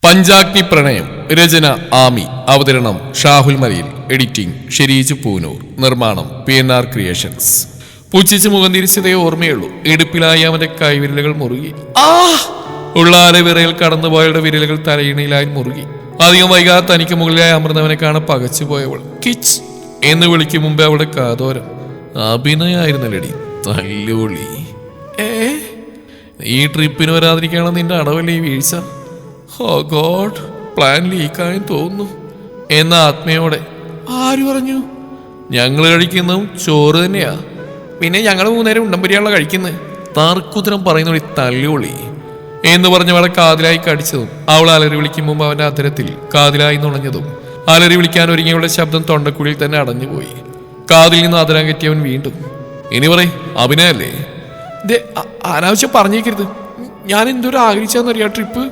പഞ്ചാഗ്നി പ്രണയം. രചന ആമി. അവതരണം ഷാഹുൽ മലയിൽ. എഡിറ്റിംഗ് ഷെരീജ് പൂനൂർ. നിർമ്മാണം PNR ക്രിയേഷൻസ്. പുച്ഛിച്ച് മുഖം തിരിച്ചതേ ഓർമ്മയുള്ളൂ. ഇടുപ്പിലായി അവന്റെ കൈവിരലുകൾ മുറുകി. ഉള്ളാരെ വിറയിൽ കടന്നുപോയവളുടെ വിരലുകൾ തലയിണയിലായി മുറുകി. അധികം വൈകാതെ തനിക്ക് മുകളിലായി അമർന്നവനെ കാണാൻ പകച്ചുപോയവൾ കിച്ച് എന്ന് വിളിക്കും മുമ്പേ അവളുടെ കാതോരം. അഭിനയായിരുന്നല്ലടി തല്ലുപൊളി. ഈ ട്രിപ്പിന് വരാതിരിക്കാണ് നിന്റെ അടവല്ലേ ഈ വീഴ്ച? ഓ ഗോഡ്, പ്ലാൻ ലീക്കായി തോന്നുന്നു എന്ന ആത്മയോടെ. ആര് പറഞ്ഞു? ഞങ്ങൾ കഴിക്കുന്നതും ചോറ് തന്നെയാ. പിന്നെ ഞങ്ങൾ 3 നേരം ഉണ്ടംപരിയാണല്ലോ കഴിക്കുന്നത്. തർക്കുത്തരം പറയുന്ന തല്ലുപൊളി എന്ന് പറഞ്ഞവളെ കാതിലായി കടിച്ചതും അവൾ അലറി വിളിക്കും മുമ്പ് അവന്റെ അത്തരത്തിൽ കാതിലായി നുണഞ്ഞതും അലറി വിളിക്കാൻ ഒരുങ്ങിയവളുടെ ശബ്ദം തൊണ്ടക്കുഴിയിൽ തന്നെ അടഞ്ഞുപോയി. കാതിൽ നിന്ന് അതിരാൻ കെറ്റിയവൻ വീണ്ടും. ഇനി പറയ്, അഭിനയല്ലേ? അനാവശ്യം പറഞ്ഞേക്കരുത്. ഞാൻ എന്തൊരു ആഗ്രഹിച്ചെന്നറിയാം ട്രിപ്പ്.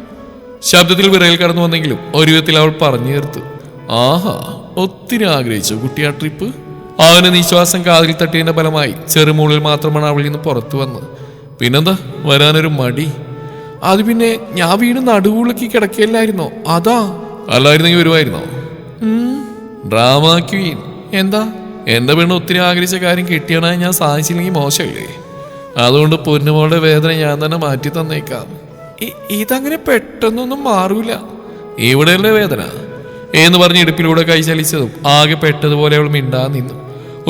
ശബ്ദത്തിൽ വിറയിൽ കടന്നു വന്നെങ്കിലും ഒരു വിധത്തിൽ അവൾ പറഞ്ഞു തീർത്തു. ആഹാ, ഒത്തിരി ആഗ്രഹിച്ചു കുട്ടി ആ ട്രിപ്പ്. അവന് നിശ്വാസം കാതിൽ തട്ടിയതിന്റെ ഫലമായി ചെറുമൂളിൽ മാത്രമാണ് അവളിൽ നിന്ന് പുറത്തു വന്നത്. പിന്നെന്താ വരാനൊരു മടി? അത് പിന്നെ ഞാൻ വീട് നടുവുള്ളക്കി കിടക്കുകയല്ലായിരുന്നോ? അതാ. അല്ലായിരുന്നെങ്കിൽ വരുമായിരുന്നോ? Drama queen. എന്താ? എന്റെ പെണ്ണ് ഒത്തിരി ആഗ്രഹിച്ച കാര്യം കിട്ടിയാണായി ഞാൻ സാധിച്ചില്ലെങ്കിൽ മോശമല്ലേ? അതുകൊണ്ട് പൊന്നുമോളുടെ വേദന ഞാൻ തന്നെ മാറ്റി തന്നേക്കാം. ഇതങ്ങനെ പെട്ടെന്നൊന്നും മാറൂല. ഇവിടെയല്ലേ വേദന എന്ന് പറഞ്ഞ് ഇടുപ്പിലൂടെ കൈ ചലിച്ചതും ആകെ പെട്ടതുപോലെ അവൾ മിണ്ടാ നിന്നു.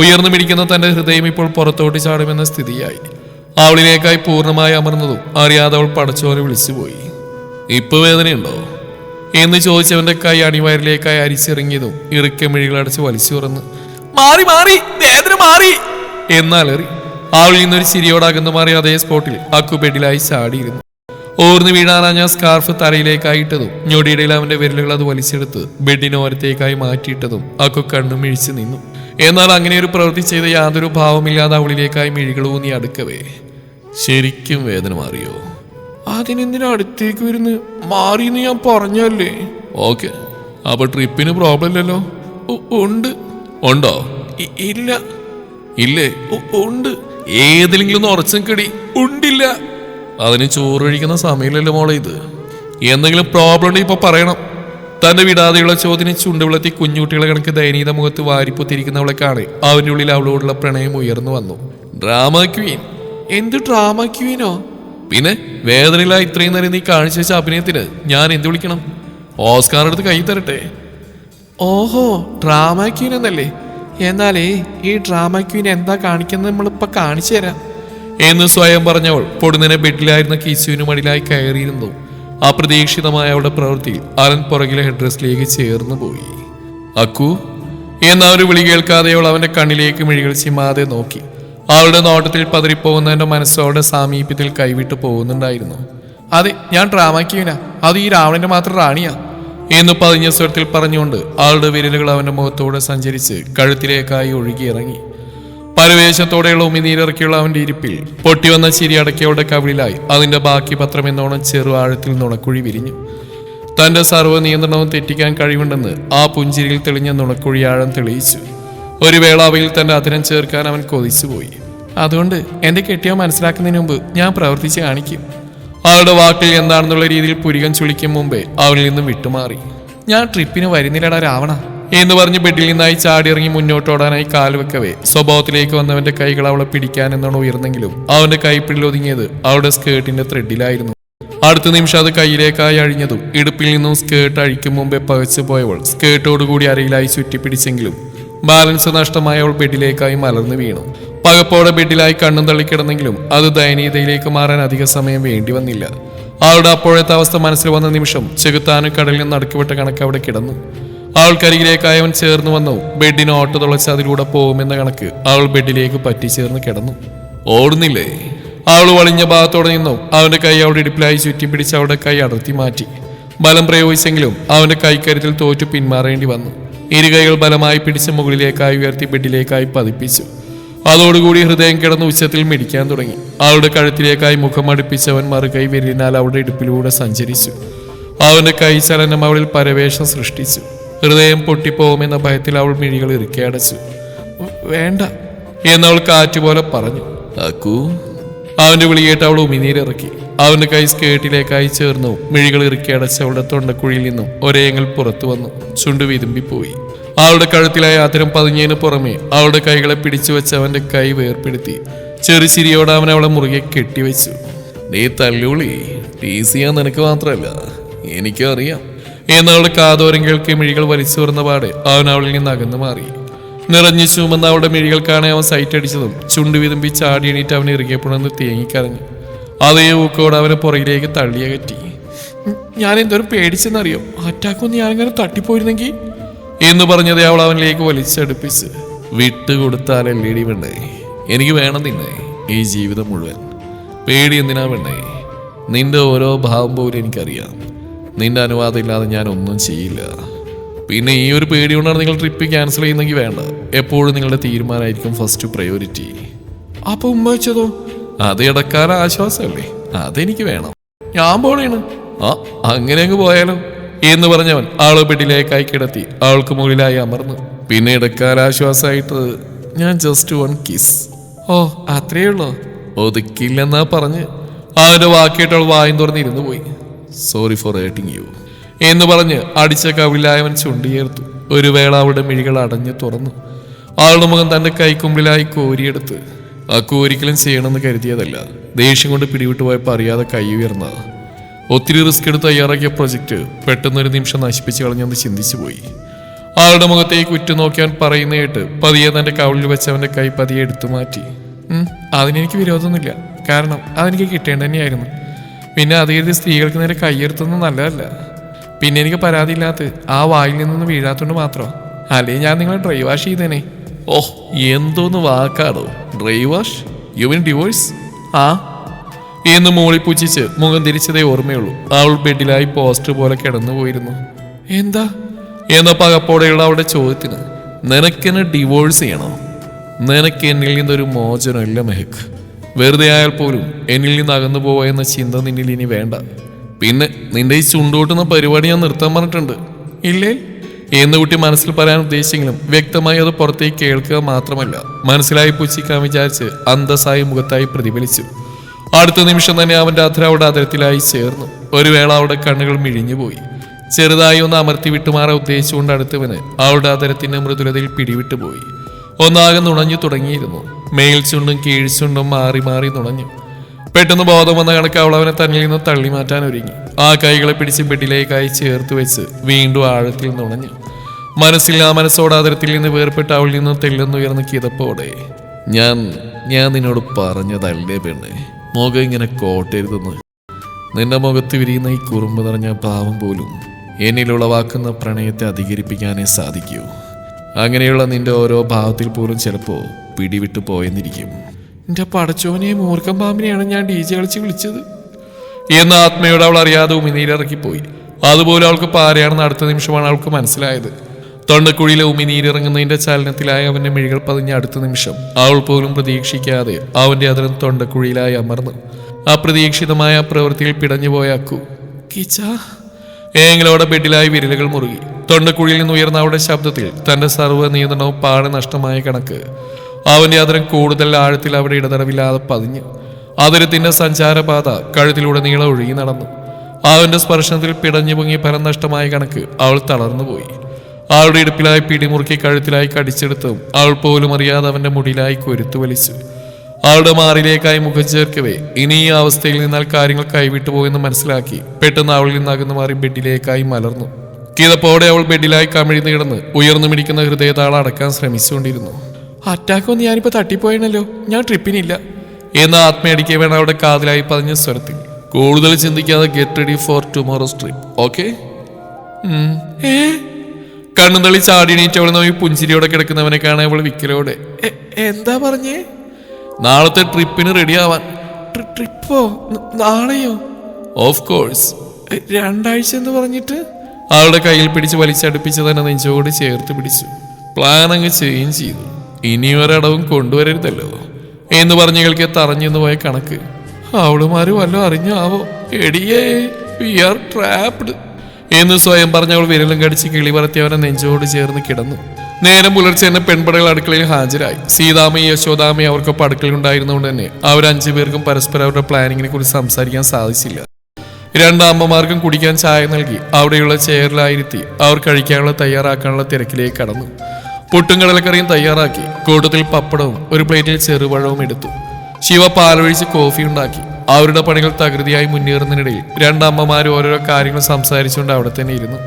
ഉയർന്നു പിടിക്കുന്ന തന്റെ ഹൃദയം ഇപ്പോൾ പുറത്തോട്ട് ചാടുമെന്ന സ്ഥിതിയായി. അവളിലേക്കായി പൂർണ്ണമായി അമർന്നതും അറിയാതെ അവൾ പടച്ചോനെ വിളിച്ചുപോയി. ഇപ്പൊ വേദനയുണ്ടോ എന്ന് ചോദിച്ചവന്റെ കൈ അണിവയറിലേക്കായി അരിച്ചിറങ്ങിയതും ഇറുക്ക മിഴികളടച്ച് വലിച്ചു തുറന്ന് മാറി മാറി വേദന മാറി എന്നലറി. അവളിൽ നിന്നൊരു ചിരിയോടകന്നു മാറി അതേ സ്പോട്ടിൽ അക്കു ബെഡിലായി ചാടിയിരുന്നു. ഓർന്ന് വീഴാനാ ഞാൻ സ്കാർഫ് തലയിലേക്കായിട്ടതും ഞൊടിയിടയിൽ അവന്റെ വിരലുകൾ അത് വലിച്ചെടുത്ത് ബെഡിനോരത്തേക്കായി മാറ്റിയിട്ടതും അക്കു കണ്ണും മിഴിച്ചു നിന്നു. എന്നാൽ അങ്ങനെ ഒരു പ്രവൃത്തി ചെയ്ത യാതൊരു ഭാവമില്ലാതെ അവളിലേക്കായി മിഴികൾ ഊന്നി അടുക്കവേ. ശരിക്കും വേദന മാറിയോ? അതിനെന്തിനാ അടുത്തേക്ക് വരുന്നു? മാറിയെന്ന് ഞാൻ പറഞ്ഞല്ലേ. ഓക്കെ, അപ്പൊ ട്രിപ്പിന് പ്രോബ്ലം ഇല്ലല്ലോ? ഉണ്ട്. ഉണ്ടോ? ഇല്ല. ഇല്ലേ? ഉണ്ട്. ഏതിലെങ്കിലും ഒന്ന് ഉറച്ചു നിൽക്കടി. ഉണ്ടില്ല. അതിന് ചോറ് കഴിക്കുന്ന സമയമില്ലല്ലോ മോളെ ഇത്. എന്തെങ്കിലും പ്രോബ്ലം ഉണ്ടെങ്കിൽ ഇപ്പൊ പറയണം. തന്റെ വിടാതെയുള്ള ചോദ്യം ചുണ്ടുവിളത്തി കുഞ്ഞുകുട്ടികളെ കണക്ക് ദയനീത മുഖത്ത് വാരിപ്പൊത്തിരിക്കുന്നവളെ കാണെ അവന്റെ ഉള്ളിൽ അവളോടുള്ള പ്രണയം ഉയർന്നു വന്നു. Drama Queen. എന്ത് ഡ്രാമ ക്വീനോ? പിന്നെ വേദനയില്ല ഇത്രയും നേരം നീ കാണിച്ചു വെച്ച അഭിനയത്തിന് ഞാൻ എന്ത് വിളിക്കണം? ഓസ്കാർ എടുത്ത് കൈ തരട്ടെ. ഓഹോ, ഡ്രാമ ക്വീൻ എന്നല്ലേ? എന്നാലേ ഈ ഡ്രാമ ക്വീൻ എന്താ കാണിക്കുന്നത് നമ്മളിപ്പോ കാണിച്ചു തരാം എന്ന് സ്വയം പറഞ്ഞവൾ പൊടുന്നനെ ബെഡിലായിരുന്ന കിച്ചുവിന് മടിലായി കയറിയിരുന്നു. അപ്രതീക്ഷിതമായ അവളുടെ പ്രവൃത്തിയിൽ അലൻ പുറകിലെ ഹെഡ് ഡ്രസ്സിലേക്ക് ചേർന്നു പോയി. അക്കു എന്ന ഒരു വിളി കേൾക്കാതെ അവൾ അവന്റെ കണ്ണിലേക്ക് മിഴികൾ ചിമ്മാതെ നോക്കി. അവളുടെ നോട്ടത്തിൽ പതറിപ്പോകുന്നവന്റെ മനസ്സോടെ സാമീപ്യത്തിൽ കൈവിട്ടു പോകുന്നുണ്ടായിരുന്നു. അതെ, ഞാൻ ഡ്രാമാക്കിയനാ. അത് ഈ രാവണന്റെ മാത്രം റാണിയാ എന്ന് പതിഞ്ഞ സ്വരത്തിൽ പറഞ്ഞുകൊണ്ട് അവളുടെ വിരലുകൾ അവന്റെ മുഖത്തോടെ സഞ്ചരിച്ച് കഴുത്തിലേക്കായി ഒഴുകിയിറങ്ങി. പരവേശത്തോടെയുള്ള ഉമിനീരിറക്കിയുള്ള അവന്റെ ഇരിപ്പിൽ പൊട്ടിവന്ന ചിരി അടക്കിയവളുടെ കവിളിലായി അതിന്റെ ബാക്കി പത്രം എന്നോണം ചെറു ആഴത്തിൽ നുണക്കുഴി വിരിഞ്ഞു. തന്റെ സർവ്വ നിയന്ത്രണവും തെറ്റിക്കാൻ കഴിവുണ്ടെന്ന് ആ പുഞ്ചിരിയിൽ തെളിഞ്ഞ നുണക്കുഴി ആഴം തെളിയിച്ചു. ഒരു വേള അവയിൽ തന്റെ അതിരം ചേർക്കാൻ അവൻ കൊതിച്ചുപോയി. അതുകൊണ്ട് എന്റെ കെട്ടിയോ മനസ്സിലാക്കുന്നതിന് മുമ്പ് ഞാൻ പ്രവർത്തിച്ച് കാണിക്കും. അവളുടെ വാക്കിൽ എന്താണെന്നുള്ള രീതിയിൽ പുരികം ചുളിക്കും മുമ്പേ അവനിൽ നിന്നും വിട്ടുമാറി. ഞാൻ ട്രിപ്പിന് വരുന്നില്ലടാ രാവണ എന്ന് പറഞ്ഞ് ബെഡിൽ നിന്നായി ചാടിയിറങ്ങി മുന്നോട്ടോടാനായി കാൽവെക്കവേ സ്വഭാവത്തിലേക്ക് വന്നവന്റെ കൈകൾ അവളെ പിടിക്കാൻ എന്നാണ് ഉയർന്നെങ്കിലും അവന്റെ കൈപ്പിടിൽ ഒതുങ്ങിയത് അവളുടെ സ്കേർട്ടിന്റെ ത്രെഡിലായിരുന്നു. അടുത്ത നിമിഷം അത് കയ്യിലേക്കായി അഴിഞ്ഞതും ഇടുപ്പിൽ നിന്നും സ്കേർട്ട് അഴിക്കും മുമ്പേ പകച്ചു പോയവൾ സ്കേർട്ടോടുകൂടി അരയിലായി ചുറ്റിപ്പിടിച്ചെങ്കിലും ബാലൻസ് നഷ്ടമായ അവൾ ബെഡിലേക്കായി മലർന്നു വീണു. പകപ്പോടെ ബെഡിലായി കണ്ണും തള്ളിക്കിടന്നെങ്കിലും അത് ദയനീയതയിലേക്ക് മാറാൻ അധിക സമയം വേണ്ടി വന്നില്ല. അവളുടെ അപ്പോഴത്തെ അവസ്ഥ മനസ്സിൽ വന്ന നിമിഷം ചെകുത്താനും കടലിൽ നിന്ന് നടുക്കുവിട്ട കണക്ക് അവിടെ കിടന്നു. അവൾക്കരികിലേക്കായി അവൻ ചേർന്ന് വന്നു. ബെഡിന് ഓട്ട് തുളച്ച് അതിലൂടെ പോകുമെന്ന കണക്ക് അവൾ ബെഡിലേക്ക് പറ്റിച്ചേർന്ന് കിടന്നു. ഓടുന്നില്ലേ? അവൾ വളിഞ്ഞ ഭാഗത്തോടെ നിന്നും അവന്റെ കൈ അവളുടെ ഇടുപ്പിലായി ചുറ്റിപ്പിടിച്ച് അവളുടെ കൈ അടർത്തി മാറ്റി. ബലം പ്രയോഗിച്ചെങ്കിലും അവന്റെ കൈക്കരുത്തിൽ തോറ്റു പിന്മാറേണ്ടി വന്നു. ഇരുകൈകൾ ബലമായി പിടിച്ച് മുകളിലേക്കായി ഉയർത്തി ബെഡിലേക്കായി പതിപ്പിച്ചു. അതോടുകൂടി ഹൃദയം കിടന്ന് ഉച്ചത്തിൽ മിടിക്കാൻ തുടങ്ങി. അവളുടെ കഴുത്തിലേക്കായി മുഖം അടുപ്പിച്ചവൻ മറുകൈ വിരലിനാൽ അവളുടെ ഇടുപ്പിലൂടെ സഞ്ചരിച്ചു. അവന്റെ കൈ ചലനം അവളിൽ പരവേശം സൃഷ്ടിച്ചു. ഹൃദയം പൊട്ടിപ്പോകുമെന്ന ഭയത്തിൽ അവൾ മിഴികൾ ഇറുക്കി അടച്ചു. വേണ്ട എന്നവൾ കാറ്റുപോലെ പറഞ്ഞു. അക്കു അവന്റെ വിളി കേട്ട് അവൾ ഉമിനീരിറക്കി. അവന്റെ കൈ സ്കേർട്ടിലേക്കായി ചേർന്നു. മിഴികൾ ഇറുക്കി അടച്ച അവളുടെ തൊണ്ടക്കുഴിയിൽ നിന്നും ഒരേങ്ങൽ പുറത്തു വന്നു. ചുണ്ടു വിതുമ്പിപ്പോയി. അവളുടെ കഴുത്തിലായ ആദരം പതിഞ്ഞതിന് പുറമെ അവളുടെ കൈകളെ പിടിച്ചു വെച്ച് അവന്റെ കൈ വേർപ്പെടുത്തി ചെറു ചിരിയോടെ അവൻ അവളെ മുറുകെ കെട്ടിവെച്ചു. നീ തല്ലുളി, ടീസ് ചെയ്യാൻ നിനക്ക് മാത്രമല്ല, എനിക്കും അറിയാം എന്നവളുടെ കാതോരം കേൾക്കി മിഴികൾ വലിച്ചു തുറന്ന പാടെ അവൻ അവളിൽ നിന്ന് അകന്നു മാറി. നിറഞ്ഞു ചുമന്ന അവളുടെ മിഴികൾ കാണാൻ അവൻ സൈറ്റ് അടിച്ചതും ചുണ്ടു വിതുമ്പി ചാടി എണീറ്റ് അവനെ ഇറുകിയപ്പോഴെന്ന് തേങ്ങിക്കരഞ്ഞു. അതേ ഊക്കോടെ അവനെ പുറകിലേക്ക് തള്ളിയകറ്റി. ഞാൻ എന്തോരം പേടിച്ചെന്നറിയോ, അറ്റാക്കൊന്ന് ഞാനിങ്ങനെ തട്ടിപ്പോയിരുന്നെങ്കിൽ എന്ന് പറഞ്ഞത് അവൾ അവനിലേക്ക് വലിച്ചടുപ്പിച്ച്. വിട്ടുകൊടുത്താലല്ലേടി വേണ്ടേ, എനിക്ക് വേണം നിന്നെ ഈ ജീവിതം മുഴുവൻ. പേടി എന്തിനാ വേണ്ടേ, നിന്റെ ഓരോ ഭാവം പോലും എനിക്കറിയാം. നിന്റെ അനുവാദം ഇല്ലാതെ ഞാൻ ഒന്നും ചെയ്യില്ല. പിന്നെ ഈ ഒരു പേടി കൊണ്ടാണ് നിങ്ങൾ ട്രിപ്പ് ക്യാൻസൽ ചെയ്യുന്നെങ്കിൽ വേണ്ട, എപ്പോഴും നിങ്ങളുടെ തീരുമാനമായിരിക്കും ഫസ്റ്റ് പ്രയോറിറ്റി. അപ്പൊ ഉമ്മ വെച്ചതോ? അത് ഇടക്കാല ആശ്വാസമല്ലേ, അതെനിക്ക് വേണം. ഞാൻ പോണേണ്. ആ അങ്ങനെ അങ്ങ് പോയാലോ എന്ന് പറഞ്ഞവൻ ആളെ ബെഡിലേക്കായി കിടത്തി അവൾക്ക് മുകളിലായി അമർന്നു. പിന്നെ ഇടക്കാല ആശ്വാസമായിട്ട് ഞാൻ ജസ്റ്റ് വൺ കിസ്. ഓ അത്രയേ ഉള്ളോ? ഒതുക്കില്ലെന്നാ പറഞ്ഞ് അവന്റെ വാക്കേട്ട് അവൾ വായും തുറന്നിരുന്നു പോയി. സോറി ഫോർ ഹേർട്ടിങ് യു എന്ന് പറഞ്ഞ് അടിച്ച കവിലായവൻ ചുണ്ടിയേർത്തു. ഒരു വേള അവളുടെ മിഴികൾ അടഞ്ഞു തുറന്നു. അവളുടെ മുഖം തന്റെ കൈക്കുമ്പിലായി കോരിയെടുത്ത്. ആ കോരിക്കലും ചെയ്യണമെന്ന് കരുതിയതല്ല, ദേഷ്യം കൊണ്ട് പിടിവിട്ടു പോയപ്പോൾ അറിയാതെ കൈ ഉയർന്ന. ഒത്തിരി റിസ്ക് എടുത്ത് തയ്യാറാക്കിയ പ്രൊജക്ട് പെട്ടെന്നൊരു നിമിഷം നശിപ്പിച്ചു കളഞ്ഞെന്ന് ചിന്തിച്ചു പോയി. അവളുടെ മുഖത്തേക്ക് ഉറ്റുനോക്കിയാൻ പറയുന്ന കേട്ട് പതിയെ തന്റെ കവിളിൽ വെച്ച് അവന്റെ കൈ പതിയെ എടുത്തു മാറ്റി. അതിനെനിക്ക് വിരോധമൊന്നുമില്ല, കാരണം അതെനിക്ക് കിട്ടേണ്ട തന്നെയായിരുന്നു. പിന്നെ അത് കരുതി സ്ത്രീകൾക്ക് നേരെ കൈയെടുത്തൊന്നും നല്ലതല്ല. പിന്നെ എനിക്ക് പരാതിയില്ലാത്ത ആ വായിൽ നിന്നൊന്നും വീഴാത്തോണ്ട് മാത്രം, അല്ലെങ്കിൽ ഞാൻ നിങ്ങളെ ഡ്രൈവ് വാഷ് ചെയ്തേനെ. ഓഹ് എന്തോന്ന് വാക്കാടോ drive wash, you mean divorce? ആ എന്ന് മോളി പുച്ഛിച്ച് മുഖം തിരിച്ചതേ ഓർമ്മയുള്ളൂ. അവൾ ബെഡിലായി പോസ്റ്റർ പോലെ കിടന്നു പോയിരുന്നു. എന്താ എന്ന പകപ്പോടെയുള്ള അവളുടെ ചോദ്യത്തിന് നിനക്കെന്നെ ഡിവോഴ്സ് ചെയ്യണോ? നിനക്ക് എന്നിൽ നിന്നൊരു മോചനമില്ല മെഹക്ക്. വെറുതെ ആയാൽ പോലും എന്നിൽ നിന്ന് അകന്നു പോവുക എന്ന ചിന്ത നിന്നിൽ ഇനി വേണ്ട. പിന്നെ നിന്റെ ഈ ചുണ്ടോട്ടുന്ന പരിപാടി ഞാൻ നിർത്താൻ പറഞ്ഞിട്ടുണ്ട്. ഇല്ലേ എന്ന് കുട്ടി മനസ്സിൽ പറയാൻ ഉദ്ദേശിച്ചെങ്കിലും വ്യക്തമായി അത് പുറത്തേക്ക് കേൾക്കുക മാത്രമല്ല മനസ്സിലായി പുച്ഛിക്കാൻ വിചാരിച്ച് അന്തസ്സായി മുഖത്തായി പ്രതിഫലിച്ചു. അടുത്ത നിമിഷം തന്നെ അവന്റെ അധര അവിടെ അതിരത്തിലായി ചേർന്നു. ഒരു വേള അവിടെ കണ്ണുകൾ മിഴിഞ്ഞുപോയി. ചെറുതായി ഒന്ന് അമർത്തി വിട്ടുമാറാൻ ഉദ്ദേശിച്ചുകൊണ്ട് അടുത്തവന് അവളുടെ അതിരത്തിന്റെ മൃദുലതയിൽ പിടിവിട്ടു പോയി. ഒന്നാകെ നുണഞ്ഞു തുടങ്ങിയിരുന്നു. മേൽ ചുണ്ടും കീഴ്ചുണ്ടും മാറി മാറി നുണഞ്ഞു. പെട്ടെന്ന് ബോധം വന്ന കണക്ക് അവൾ അവനെ തന്നിൽ നിന്ന് തള്ളി മാറ്റാൻ ഒരുങ്ങി. ആ കൈകളെ പിടിച്ച് ബെഡിലേക്കായി ചേർത്ത് വെച്ച് വീണ്ടും ആഴത്തിൽ നുണഞ്ഞു. മനസ്സിൽ ആ മനസ്സോട് അതിരത്തിൽ നിന്ന് വേർപ്പെട്ട് അവളിൽ നിന്ന് തെല്ലെന്നുയർന്ന കിതപ്പോടെ ഞാൻ നിന്നോട് പറഞ്ഞതല്ലേ പെണ്ണെ, മുഖം ഇങ്ങനെ കോട്ടരുതെന്ന്. നിന്റെ മുഖത്ത് വിരിയുന്ന ഈ കുറുമ്പ് നിറഞ്ഞ ഭാവം പോലും എന്നിലുളവാക്കുന്ന പ്രണയത്തെ അധികരിപ്പിക്കാനേ സാധിക്കൂ. അങ്ങനെയുള്ള നിന്റെ ഓരോ ഭാവത്തിൽ പോലും ചിലപ്പോ പിടിവിട്ടു പോയെന്നിരിക്കും. എന്റെ പടച്ചോനെ, മൂർഖം പാമ്പിനെയാണ് ഞാൻ DJ കളിച്ച് വിളിച്ചത് എന്ന ആത്മയോട് അവൾ അറിയാതെ ഉമിനീരിറക്കിപ്പോയി. അതുപോലെ അവൾക്ക് പാരയാണെന്ന് അടുത്ത നിമിഷമാണ് അവൾക്ക് മനസ്സിലായത്. തൊണ്ടക്കുഴിയിലെ ഉമിനീരിറങ്ങുന്നതിന്റെ ചലനത്തിലായ അവന്റെ മിഴികൾ പതിഞ്ഞ അടുത്ത നിമിഷം അവൾ പോലും പ്രതീക്ഷിക്കാതെ അവന്റെ അതിരം തൊണ്ടക്കുഴിയിലായി അമർന്നു. അപ്രതീക്ഷിതമായ പ്രവൃത്തിയിൽ പിടഞ്ഞുപോയ അക്കു കിച്ചാ ഏങ്ങളോടെ ബെഡിലായി വിരലുകൾ മുറുകി. തൊണ്ടക്കുഴിയിൽ നിന്ന് ഉയർന്ന അവളുടെ ശബ്ദത്തിൽ തന്റെ സർവ്വ നിയന്ത്രണവും പാടെ നഷ്ടമായ കണക്ക് അവന്റെ അതിരം കൂടുതൽ ആഴത്തിൽ അവിടെ ഇടതടവില്ലാതെ പതിഞ്ഞു. അതിരത്തിന്റെ സഞ്ചാരപാത കഴുത്തിലൂടെ നീളം ഒഴുകി നടന്നു. അവന്റെ സ്പർശനത്തിൽ പിടഞ്ഞു പൊങ്ങി ഫലം നഷ്ടമായ കണക്ക് അവൾ തളർന്നുപോയി. അവളുടെ ഇടുപ്പിലായി പിടിമുറുക്കി കഴുത്തിലായി കടിച്ചെടുത്തും അവൾ പോലും അറിയാതെ അവന്റെ മുടിയിലായി കൊരുത്തു വലിച്ചു. അവളുടെ മാറിലേക്കായി മുഖം ചേർക്കവേ ഇനി ഈ അവസ്ഥയിൽ നിന്നാൽ കാര്യങ്ങൾ കൈവിട്ടു പോയെന്ന് മനസ്സിലാക്കി പെട്ടെന്ന് അവളിൽ നിന്ന് അകന്നു മാറി ബെഡിലേക്കായി മലർന്നു. കിതപ്പോടെ അവൾ ബെഡിലായി കമിഴ്ന്നു കിടന്ന് ഉയർന്നു മിടിക്കുന്ന ഹൃദയതാളം അടക്കാൻ ശ്രമിച്ചുകൊണ്ടിരുന്നു. അറ്റാക്കൊന്ന് ഞാനിപ്പോ തട്ടിപ്പോയണല്ലോ, ഞാൻ ട്രിപ്പിനില്ല എന്ന ആത്മയടിക്കെ വേണം അവളുടെ കാതിലായി പതിഞ്ഞ സ്വരത്തിൽ. കൂടുതൽ ചിന്തിക്കാതെ get ready for tomorrow's trip, okay? കണ്ണു തള്ളി ചാടിയണീറ്റ് അവൾ നോക്കി പുഞ്ചിരിയോടെ കിടക്കുന്നവനെ കാണാൻ അവൾ വിക്കലോടെ എന്താ പറഞ്ഞേ? നാളത്തെ ട്രിപ്പിന് റെഡി ആവാൻ. ട്രിപ്പോ? നാളെയോ? Of course. 2 ആഴ്ച എന്ന് പറഞ്ഞിട്ട് അവളുടെ കയ്യിൽ പിടിച്ച് വലിച്ചടുപ്പിച്ച് തന്നെ നെഞ്ചോട് ചേർത്ത് പിടിച്ചു. പ്ലാൻ അങ്ങ് ചേഞ്ച് ചെയ്തു. ഇനി ഒരടവും കൊണ്ടുവരരുതല്ലോ എന്ന് പറഞ്ഞുകൾക്ക് തറഞ്ഞെന്ന് പോയ കണക്ക്. അവളുമാര് വല്ലോ അറിഞ്ഞോ ആവോ? എടിയേ, വി ആർ ട്രാപ്ഡ് എന്ന് സ്വയം പറഞ്ഞവൾ വിരലും കടിച്ച് കിളി പറത്തി അവനെ നെഞ്ചോട് ചേർന്ന് കിടന്നു. നേരം പുലർച്ചെ തന്നെ പെൺപടകൾ അടുക്കളയിൽ ഹാജരായി. സീതാമ്മയും യശോദാമ്മയും അവർക്കൊപ്പം അടുക്കളയിൽ ഉണ്ടായിരുന്നതുകൊണ്ട് തന്നെ അവർ 5 പേർക്കും പരസ്പരം അവരുടെ പ്ലാനിങ്ങിനെ കുറിച്ച് സംസാരിക്കാൻ സാധിച്ചില്ല. 2 അമ്മമാർക്കും കുടിക്കാൻ ചായ നൽകി അവിടെയുള്ള ചെയറിലായിരുത്തി അവർ കഴിക്കാനുള്ള തയ്യാറാക്കാനുള്ള തിരക്കിലേക്ക് കടന്നു. പുട്ടും കടലക്കറിയും തയ്യാറാക്കി. കൂട്ടത്തിൽ പപ്പടവും ഒരു പ്ലേറ്റിൽ ചെറുപഴവും എടുത്തു. ശിവ പാലൊഴിച്ച് കോഫി ഉണ്ടാക്കി. അവരുടെ പണികൾ തകൃതിയായി മുന്നേറുന്നതിനിടയിൽ 2 അമ്മമാരും ഓരോരോ കാര്യങ്ങൾ സംസാരിച്ചുകൊണ്ട് അവിടെ തന്നെ ഇരുന്നു.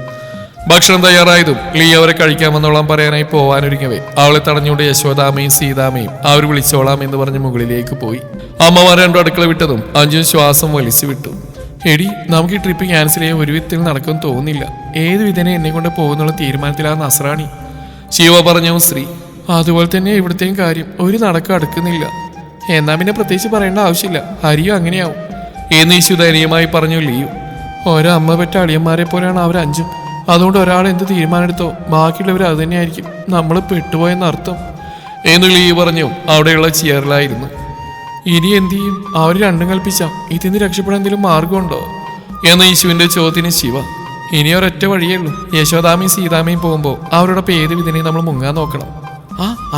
ഭക്ഷണം തയ്യാറായതും ലീ അവരെ കഴിക്കാമെന്നോളാം പറയാനായി പോവാനൊരുങ്ങവേ അവളെ തടഞ്ഞുകൊണ്ട് യശോദാമ്മയും സീതാമ്മയും അവർ വിളിച്ചോളാം എന്ന് പറഞ്ഞ് മുകളിലേക്ക് പോയി. അമ്മമാർ 2 അടുക്കള വിട്ടതും അഞ്ജുൻ ശ്വാസം വലിച്ചു വിട്ടു. എടി, നമുക്ക് ഈ ട്രിപ്പ് ക്യാൻസൽ ചെയ്യാൻ ഒരു വിധത്തിൽ നടക്കുമെന്ന് തോന്നുന്നില്ല. ഏത് വിധനെ എന്നെ കൊണ്ട് പോകുന്നുള്ള തീരുമാനത്തിലാണ് നസ്രാണി. ശിവ പറഞ്ഞു. ശ്രീ, അതുപോലെ തന്നെ ഇവിടത്തെയും കാര്യം ഒരു നടക്കം അടുക്കുന്നില്ല. എന്നാ പിന്നെ പ്രത്യേകിച്ച് പറയേണ്ട ആവശ്യമില്ല. ഹരിയും അങ്ങനെയാവും എന്ന് ഈശു ധൈര്യമായി പറഞ്ഞു ലീയു. ഓരോ അമ്മ പെറ്റ അളിയന്മാരെ പോലെയാണ് അവർ 5. അതുകൊണ്ട് ഒരാൾ എന്ത് തീരുമാനമെടുത്തോ ബാക്കിയുള്ളവർ അത് തന്നെയായിരിക്കും. നമ്മൾ പെട്ടുപോയെന്നർത്ഥം എന്ന് ലീ പറഞ്ഞു. അവിടെയുള്ള ചെയറിലായിരുന്നു. ഇനി എന്ത് ചെയ്യും? അവർ 2 കൽപ്പിച്ചാം. ഇതിന് രക്ഷപ്പെടാൻ എന്തെങ്കിലും മാർഗമുണ്ടോ എന്ന് ഈശുവിന്റെ ചോദ്യത്തിന് ശിവ. ഇനി ഒരൊറ്റ വഴിയേ ഉള്ളൂ. യശോദാമയും സീതാമയും പോകുമ്പോൾ അവരോടൊപ്പം ഏത് വിധനെയും നമ്മൾ മുങ്ങാൻ നോക്കണം.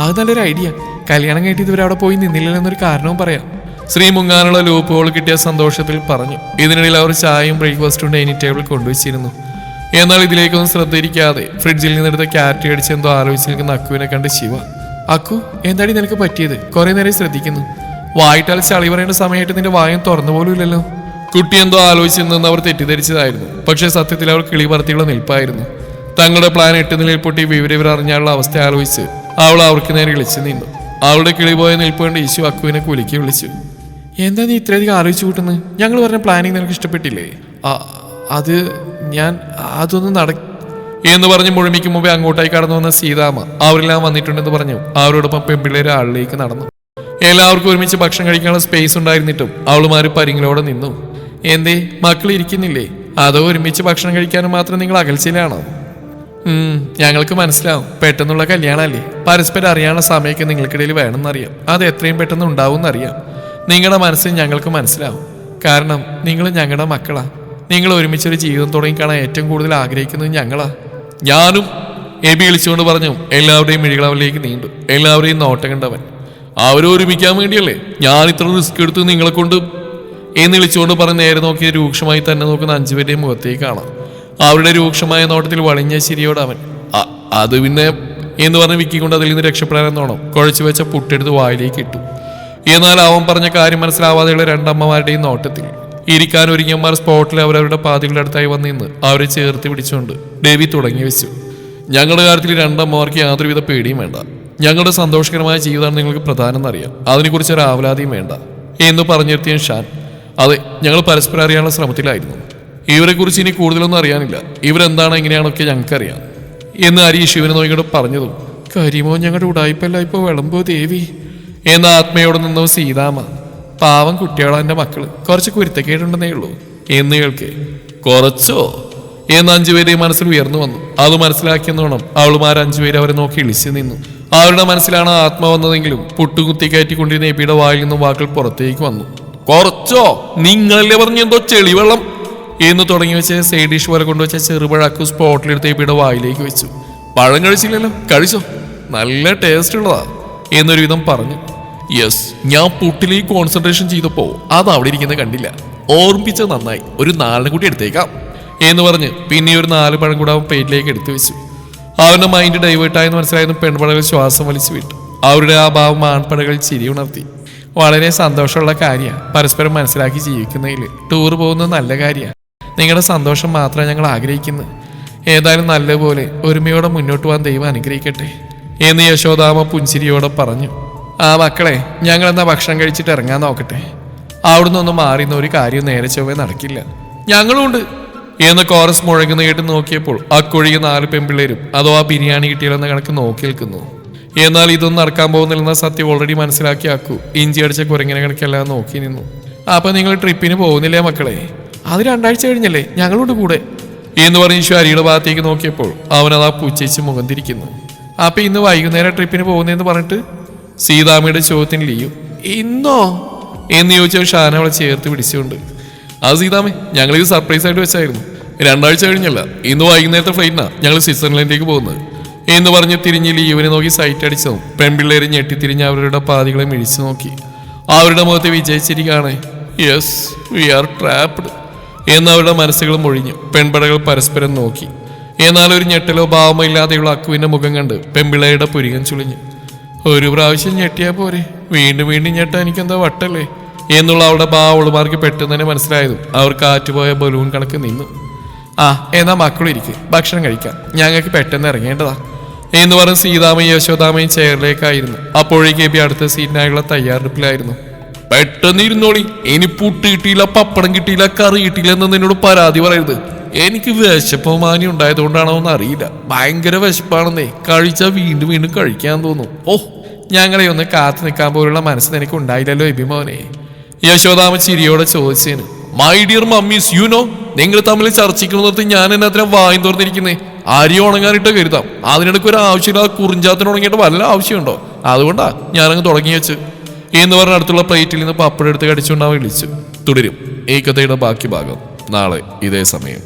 അത് നല്ലൊരു ഐഡിയ. കല്യാണം കഴിഞ്ഞിട്ട് ഇതുവരെ അവിടെ പോയി നിന്നില്ലെന്നൊരു കാരണവും പറയാം. ശ്രീ മുങ്ങാനുള്ള ലൂപ്പ് ഹോൾ കിട്ടിയ സന്തോഷത്തിൽ പറഞ്ഞു. ഇതിനിടയിൽ അവർ ചായയും ബ്രേക്ക്ഫാസ്റ്റും ഡൈനിങ് ടേബിൾ കൊണ്ടുവച്ചിരുന്നു. എന്നാൽ ഇതിലേക്കൊന്നും ശ്രദ്ധയിരിക്കാതെ ഫ്രിഡ്ജിൽ നിന്നെടുത്ത ക്യാരറ്റ് അടിച്ച് എന്തോ ആലോചിച്ച് നിൽക്കുന്ന അക്കുവിനെ കണ്ട് ശിവ. അക്കു, എന്താടി നിനക്ക് പറ്റിയത്? കുറെ നേരം ശ്രദ്ധിക്കുന്നു. വായിട്ടാൽ ചളി പറയേണ്ട സമയമായിട്ട് നിന്റെ വായം തുറന്നു പോലും ഇല്ലല്ലോ. കുട്ടി എന്തോ ആലോചിച്ചെന്ന് അവർ തെറ്റിദ്ധരിച്ചതായിരുന്നു. പക്ഷേ സത്യത്തിൽ അവർ കിളി പറത്തിയുള്ള നിൽപ്പായിരുന്നു. തങ്ങളുടെ പ്ലാൻ 8 നിലയിൽ പൊട്ടി വിവരം അറിഞ്ഞാലുള്ള അവസ്ഥ ആലോചിച്ച് അവൾ അവർക്ക് നേരെ വിളിച്ചു നിന്നു. അവളുടെ കിളി പോയ നിൽപ്പ് കണ്ട് ഈശു അക്കുവിനെ കുലുക്കി വിളിച്ചു. എന്താ നീ ഇത്രയധികം ആലോചിച്ചു കൂട്ടുന്നത്? ഞങ്ങൾ പറഞ്ഞ പ്ലാനിങ് നിനക്ക് ഇഷ്ടപ്പെട്ടില്ലേ? അത് ഞാൻ അതൊന്നും എന്ന് പറഞ്ഞ് മുഴുമിക്കും മുമ്പേ അങ്ങോട്ടായി കടന്നു വന്ന സീതാമ്മ അവരെല്ലാം വന്നിട്ടുണ്ടെന്ന് പറഞ്ഞു അവരോടൊപ്പം പെൺപിള്ളേരെ ആളിലേക്ക് നടന്നു. എല്ലാവർക്കും ഒരുമിച്ച് ഭക്ഷണം കഴിക്കാനുള്ള സ്പേസ് ഉണ്ടായിരുന്നിട്ടും അവളുമാര് പരിങ്ങിലോടെ നിന്നു. എന്തേ, മക്കൾ ഇരിക്കുന്നില്ലേ? അതോ ഒരുമിച്ച് ഭക്ഷണം കഴിക്കാനും മാത്രം നിങ്ങൾ അകൽച്ചിലാണോ? ഞങ്ങൾക്ക് മനസ്സിലാവും. പെട്ടെന്നുള്ള കല്യാണമല്ലേ. പരസ്പരം അറിയാനുള്ള സമയമൊക്കെ നിങ്ങൾക്കിടയിൽ വേണമെന്നറിയാം. അത് എത്രയും പെട്ടെന്ന് ഉണ്ടാവും എന്നറിയാം. നിങ്ങളുടെ മനസ്സിൽ ഞങ്ങൾക്ക് മനസ്സിലാവും. കാരണം നിങ്ങൾ ഞങ്ങളുടെ മക്കളാ. നിങ്ങൾ ഒരുമിച്ചൊരു ജീവിതം തുടങ്ങിക്കാണാൻ ഏറ്റവും കൂടുതൽ ആഗ്രഹിക്കുന്നത് ഞങ്ങളാ. ഞാനും എബി വിളിച്ചുകൊണ്ട് പറഞ്ഞു. എല്ലാവരുടെയും മിഴികളവനിലേക്ക് നീണ്ടു. എല്ലാവരെയും നോട്ടം കണ്ടവൻ. അവരൊരുമിക്കാൻ വേണ്ടിയല്ലേ ഞാൻ ഇത്ര റിസ്ക് എടുത്ത് നിങ്ങളെ കൊണ്ട് എന്ന് വിളിച്ചുകൊണ്ട് പറഞ്ഞ് നേരെ നോക്കി രൂക്ഷമായി തന്നെ നോക്കുന്ന 5 പേരുടെയും മുഖത്തേക്ക് കാണാം. അവരുടെ രൂക്ഷമായ നോട്ടത്തിൽ വളിഞ്ഞ ശരിയോട് അവൻ അത് പിന്നെ എന്ന് പറഞ്ഞ് വിക്കിക്കൊണ്ട് അതിൽ നിന്ന് രക്ഷപ്പെടാനെന്നോണം കുഴച്ചു വെച്ച പുട്ടെടുത്ത് വായിലേക്ക് ഇട്ടു. എന്നാൽ അവൻ പറഞ്ഞ കാര്യം മനസ്സിലാവാതെയുള്ള 2 അമ്മമാരുടെയും നോട്ടത്തിൽ ഇരിക്കാൻ ഒരുങ്ങിയന്മാർ സ്പോട്ടിൽ അവരവരുടെ പാതികളുടെ അടുത്തായി വന്നിന്ന് അവരെ ചേർത്ത് പിടിച്ചുകൊണ്ട് ഡേവി തുടങ്ങി വെച്ചു. ഞങ്ങളുടെ കാര്യത്തിൽ 2 അമ്മമാർക്ക് യാതൊരുവിധ പേടിയും വേണ്ട. ഞങ്ങളുടെ സന്തോഷകരമായ ജീവിതമാണ് നിങ്ങൾക്ക് പ്രധാനം എന്നറിയാം. അതിനെക്കുറിച്ച് ഒരു ആവലാതിയും വേണ്ട എന്ന് പറഞ്ഞിരുത്തിയ ഷാൻ. അതെ, ഞങ്ങൾ പരസ്പരം അറിയാനുള്ള ശ്രമത്തിലായിരുന്നു. ഇവരെക്കുറിച്ച് ഇനി കൂടുതലൊന്നും അറിയാനില്ല. ഇവരെന്താണ് എങ്ങനെയാണൊക്കെ ഞങ്ങൾക്കറിയാം എന്ന് ഹരി ശിവനെ നോക്കിക്കൊണ്ട് പറഞ്ഞതും കരിമോ ഞങ്ങളുടെ ഉടായ്പല്ല ഇപ്പോൾ വിളമ്പോ ദേവി എന്ന ആത്മയോട് നിന്നോ സീതാമ്മ. പാവം കുട്ടികളോ എൻ്റെ മക്കള് കുറച്ച് കുരുത്തക്കേടുണ്ടെന്നേ ഉള്ളൂ എന്ന് കേൾക്കെ കുറച്ചോ എന്ന് 5 പേരെയും മനസ്സിൽ ഉയർന്നു വന്നു. അത് മനസ്സിലാക്കിയെന്നോണം അവളുമാർ 5 പേര് അവരെ നോക്കി ഇളിച്ചു നിന്നു. അവരുടെ മനസ്സിലാണ് ആത്മ വന്നതെങ്കിലും പുട്ടുകുത്തി കയറ്റിക്കൊണ്ടിരുന്ന എബിയുടെ വായിൽ നിന്നും വാക്കുകൾ പുറത്തേക്ക് വന്നു. കുറച്ചോ? നിങ്ങളല്ലേ പറഞ്ഞു എന്തോ ചെളിവെള്ളം എന്ന് തുടങ്ങി വെച്ച് സൈഡ് ഡിഷ് പോലെ കൊണ്ടുവച്ച ചെറുപഴാക്കു സ്പോട്ടിലെടുത്ത് എബിയുടെ വായിലേക്ക് വെച്ചു. പഴം കഴിച്ചില്ലല്ലോ, കഴിച്ചോ, നല്ല ടേസ്റ്റ് ഉള്ളതാ എന്നൊരുവിധം പറഞ്ഞു. യെസ്, ഞാൻ പുട്ടിലേക്ക് കോൺസെൻട്രേഷൻ ചെയ്തപ്പോ അത് അവിടെ ഇരിക്കുന്നത് കണ്ടില്ല. ഓർമ്മിപ്പിച്ചത് നന്നായി. ഒരു 4 കൂടി എടുത്തേക്കാം എന്ന് പറഞ്ഞ് പിന്നെ ഒരു 4 പഴം കൂടെ അവൻ പ്ലേറ്റിലേക്ക് എടുത്തു വെച്ചു. അവന്റെ മൈൻഡ് ഡൈവേർട്ടായെന്ന് മനസ്സിലായതും പെൺപടകൾ ശ്വാസം വലിച്ചു വിട്ടു. അവരുടെ ആ ഭാവം ആൺപടകൾ ചിരി ഉണർത്തി. വളരെ സന്തോഷമുള്ള കാര്യമാണ്. പരസ്പരം മനസ്സിലാക്കി ജീവിക്കുന്നതിൽ ടൂർ പോകുന്നത് നല്ല കാര്യമാണ്. നിങ്ങളുടെ സന്തോഷം മാത്രമേ ഞങ്ങൾ ആഗ്രഹിക്കുന്നു. ഏതായാലും നല്ലപോലെ ഒരുമയോടെ മുന്നോട്ട് പോകാൻ ദൈവം അനുഗ്രഹിക്കട്ടെ എന്ന് യശോദാമ്മ പുഞ്ചിരിയോടെ പറഞ്ഞു. മക്കളെ, ഞങ്ങളെന്നാ ഭക്ഷണം കഴിച്ചിട്ട് ഇറങ്ങാൻ നോക്കട്ടെ. അവിടുന്ന് ഒന്നും മാറിയുന്ന ഒരു കാര്യം നേരെ ചൊവ്വേ നടക്കില്ല. ഞങ്ങളുണ്ട് എന്ന് കോറസ് മുഴങ്ങുന്ന കേട്ട് നോക്കിയപ്പോൾ അക്കൊഴിയ 4 പെൺപിള്ളേരും അതോ ആ ബിരിയാണി കിട്ടിയാലെന്ന കണക്ക് നോക്കി നിൽക്കുന്നു. എന്നാൽ ഇതൊന്നും നടക്കാൻ പോകുന്നില്ലെന്ന സത്യം ഓൾറെഡി മനസ്സിലാക്കി ആക്കു ഇഞ്ചി അടിച്ച കുരങ്ങനെ കണക്കെല്ലാം നോക്കി നിന്നു. അപ്പൊ നിങ്ങൾ ട്രിപ്പിന് പോകുന്നില്ലേ മക്കളെ? അത് 2 ആഴ്ച കഴിഞ്ഞല്ലേ, ഞങ്ങളോട് കൂടെ എന്ന് പറഞ്ഞ് ഈശോ ഹരിയുടെ ഭാഗത്തേക്ക് നോക്കിയപ്പോൾ അവനത് ആ പൂച്ചയിച്ച് മുഖം തിരിക്കുന്നു. അപ്പൊ ഇന്ന് വൈകുന്നേരം ട്രിപ്പിന് പോകുന്നതെന്ന് പറഞ്ഞിട്ട് സീതാമ്മയുടെ ചോദ്യത്തിന് ലീയും. ഇന്നോ എന്ന് ചോദിച്ചാൽ ഷാന അവളെ ചേർത്ത് പിടിച്ചുകൊണ്ട്. അത് സീതാമ്മേ, ഞങ്ങളിത് സർപ്രൈസ് ആയിട്ട് വെച്ചായിരുന്നു. 2 ആഴ്ച കഴിഞ്ഞല്ല, ഇന്ന് വൈകുന്നേരത്തെ ഫ്ലൈറ്റിനാ ഞങ്ങൾ സ്വിറ്റ്സർലൻഡിലേക്ക് പോകുന്നത് എന്ന് പറഞ്ഞ് തിരിഞ്ഞ് ലീവിനെ നോക്കി സൈറ്റ് അടിച്ചതും പെൺപിള്ളേരെ ഞെട്ടിത്തിരിഞ്ഞ് അവരുടെ പാതികളെ മിഴിച്ചു നോക്കി. അവരുടെ മുഖത്ത് വിജയിച്ചിരിക്കുകയാണ്. യെസ്, വി ആർ ട്രാപ്ഡ് എന്നവരുടെ മനസ്സുകൾ മൊഴിഞ്ഞു. പെൺപടകൾ പരസ്പരം നോക്കി. എന്നാൽ ഒരു ഞെട്ടലോ ഭാവമോ ഇല്ലാതെയുള്ള അക്കുവിന്റെ മുഖം കണ്ട് പെൺപിള്ളയുടെ പുരികം ചുളിഞ്ഞു. ഒരു പ്രാവശ്യം ഞെട്ടിയാൽ പോരെ, വീണ്ടും വീണ്ടും ഞെട്ടാൻ എനിക്കെന്താ വട്ടല്ലേ എന്നുള്ള അവളുടെ ഭാവളുമാർക്ക് പെട്ടെന്ന് തന്നെ മനസ്സിലായതും അവർ കാറ്റുപോയ ബലൂൺ കണക്ക് നിന്നു. ആ എന്നാ മക്കളിരിക്കും, ഭക്ഷണം കഴിക്കാം, ഞങ്ങൾക്ക് പെട്ടെന്ന് ഇറങ്ങേണ്ടതാ എന്ന് പറഞ്ഞ് സീതാമയും യശോദാമയും ചെയറിലേക്കായിരുന്നു. അപ്പോഴേക്ക് എബി അടുത്ത സീറ്റിനായുള്ള തയ്യാറെടുപ്പിലായിരുന്നു. പെട്ടെന്ന് ഇരുന്നോളി, ഇനി പുട്ട് കിട്ടിയില്ല, പപ്പടം കിട്ടിയില്ല, കറി കിട്ടിയില്ല എന്ന് നിന്നോട് പരാതി പറയരുത്. എനിക്ക് വിശപ്പോ മാനി ഉണ്ടായതുകൊണ്ടാണോ എന്ന് അറിയില്ല, ഭയങ്കര വിശപ്പാണെന്നേ. കഴിച്ചാൽ വീണ്ടും വീണ്ടും കഴിക്കാൻ തോന്നും. ഓ, ഞങ്ങളെ ഒന്ന് കാത്തു നിൽക്കാൻ പോലുള്ള മനസ്സ് നിനക്ക് ഉണ്ടായില്ലല്ലോ എബിമോനെ, യശോദാമ ചിരിയോടെ ചോദിച്ചേന്. My dear mummies, you know, നിങ്ങൾ തമ്മിൽ ചർച്ചയ്ക്കുന്നത് ഞാൻ എന്നെ അത്ര വായും തുറന്നിരിക്കുന്നേ. അരി ഉണങ്ങാനിട്ട് കരുതാം, അതിനിടയ്ക്ക് ഒരു ആവശ്യമില്ലാതെ കുറിഞ്ചാത്തിന് ഉണങ്ങിയിട്ട് വല്ല ആവശ്യമുണ്ടോ? അതുകൊണ്ടാ ഞാനങ്ങ് തുടങ്ങി വെച്ച് എന്ന് പറഞ്ഞ അടുത്തുള്ള പ്ലേറ്റിൽ നിന്ന് പപ്പടം എടുത്ത് കടിച്ചുകൊണ്ടാണ് വിളിച്ചു. തുടരും ഈ കഥയുടെ ബാക്കി ഭാഗം നാളെ ഇതേ സമയം.